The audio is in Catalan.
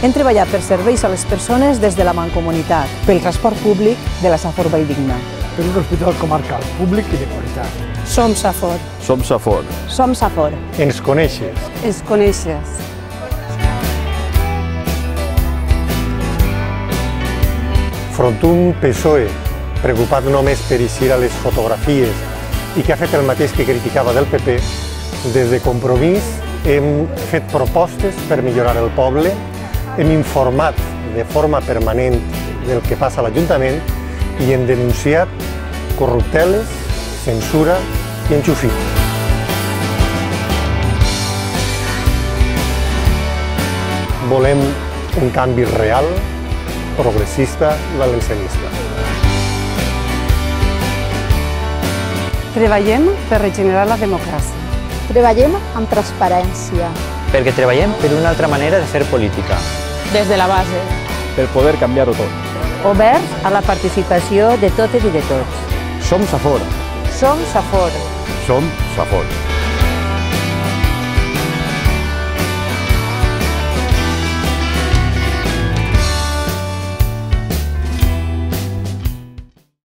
Hem treballat per serveis a les persones des de la Mancomunitat, pel transport públic de la Safor Valldigna. Per un hospital comarcal públic i de qualitat. Som Safor. Som Safor. Som Safor. Ens coneixes. Ens coneixes. Front un PSOE, preocupat només per eixir a les fotografies i que ha fet el mateix que criticava del PP, des de Compromís hem fet propostes per millorar el poble, hem informat de forma permanent del que passa a l'Ajuntament i hem denunciat corrupteles, censura i enxufit. Volem un canvi real, progressista, valencianista. Treballem per regenerar la democràcia. Treballem amb transparència. Perquè treballem per una altra manera de fer política. Des de la base. Per poder canviar-ho tot. Oberts a la participació de totes i de tots. Som Safor. Som Safor. Som Safor.